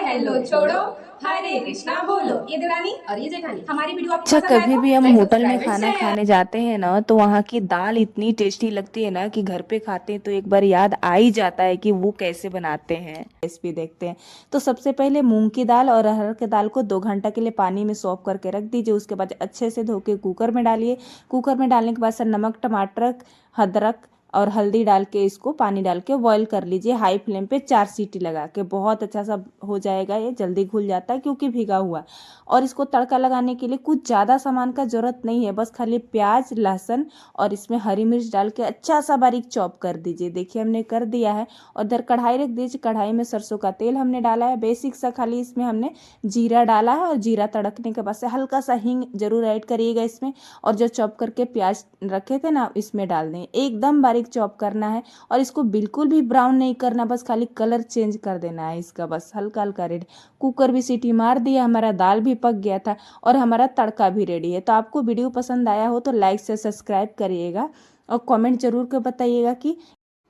Hello छोड़ो, हरे कृष्णा बोलो। ये देवरानी और ये जेठानी, हमारी वीडियो आपको अच्छा, पसंद आए कभी तो भी हम लाइक होटल में सब्सक्राइब खाना शेयर। खाने जाते हैं ना, तो वहाँ की दाल इतनी टेस्टी लगती है ना कि घर पे खाते हैं तो एक बार याद आ ही जाता है कि वो कैसे बनाते हैं। रेसिपी देखते हैं। तो सबसे पहले मूंग की दाल और अरहर की दाल को 2 घंटा के लिए पानी में सौंप करके रख दीजिए। उसके बाद अच्छे से धो के कुकर में डालिए। कुकर में डालने के बाद सर नमक, टमाटर, अदरक और हल्दी डाल के इसको पानी डाल के बॉईल कर लीजिए हाई फ्लेम पे 4 सीटी लगा के। बहुत अच्छा सा हो जाएगा, ये जल्दी घुल जाता है क्योंकि भीगा हुआ। और इसको तड़का लगाने के लिए कुछ ज़्यादा सामान का जरूरत नहीं है, बस खाली प्याज, लहसुन और इसमें हरी मिर्च डाल के अच्छा सा बारीक चॉप कर दीजिए। देखिए हमने कर दिया है। और इधर कढ़ाई रख दीजिए। कढ़ाई में सरसों का तेल हमने डाला है, बेसिक सा खाली इसमें हमने जीरा डाला है। और जीरा तड़कने के बाद से हल्का सा हींग जरूर ऐड करिएगा इसमें। और जो चॉप करके प्याज रखे थे ना, इसमें डाल दें। एकदम बारीक चॉप करना है और इसको बिल्कुल भी ब्राउन नहीं करना, बस खाली कलर चेंज कर देना है इसका, बस हल्का हल्का रेड। कुकर भी सीटी मार दिया, हमारा दाल भी पक गया था और हमारा तड़का भी रेडी है। तो आपको वीडियो पसंद आया हो तो लाइक से सब्सक्राइब करिएगा और कमेंट जरूर कर बताइएगा कि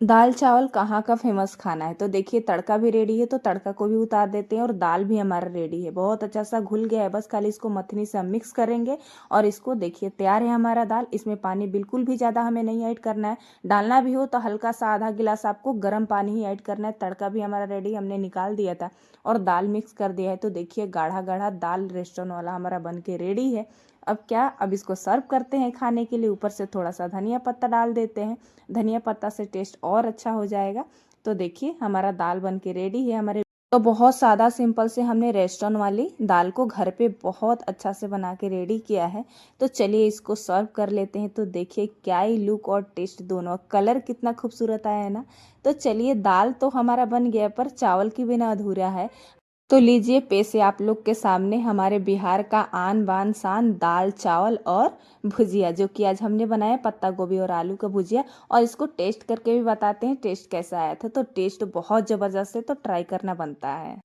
दाल चावल कहाँ का फेमस खाना है। तो देखिए तड़का भी रेडी है, तो तड़का को भी उतार देते हैं और दाल भी हमारा रेडी है। बहुत अच्छा सा घुल गया है, बस खाली इसको मथनी से हम मिक्स करेंगे और इसको देखिए तैयार है हमारा दाल। इसमें पानी बिल्कुल भी ज़्यादा हमें नहीं ऐड करना है। डालना भी हो तो हल्का सा आधा गिलास आपको गर्म पानी ही ऐड करना है। तड़का भी हमारा रेडी, हमने निकाल दिया था और दाल मिक्स कर दिया है। तो देखिए गाढ़ा गाढ़ा दाल रेस्टोरेंट वाला हमारा बन के रेडी है। अब क्या, अब इसको सर्व करते हैं खाने के लिए। ऊपर से थोड़ा सा धनिया पत्ता डाल देते हैं, धनिया पत्ता से टेस्ट और अच्छा हो जाएगा। तो देखिए हमारा दाल बन के रेडी है हमारे। तो बहुत सादा सिंपल से हमने रेस्टोरेंट वाली दाल को घर पे बहुत अच्छा से बना के रेडी किया है। तो चलिए इसको सर्व कर लेते हैं। तो देखिए क्या ही लुक और टेस्ट दोनों, कलर कितना खूबसूरत आया है ना। तो चलिए दाल तो हमारा बन गया, पर चावल की बिना अधूरा है। तो लीजिए पेश है आप लोग के सामने हमारे बिहार का आन बान शान दाल चावल और भुजिया, जो कि आज हमने बनाया पत्ता गोभी और आलू का भुजिया। और इसको टेस्ट करके भी बताते हैं टेस्ट कैसा आया था। तो टेस्ट बहुत ज़बरदस्त है, तो ट्राई करना बनता है।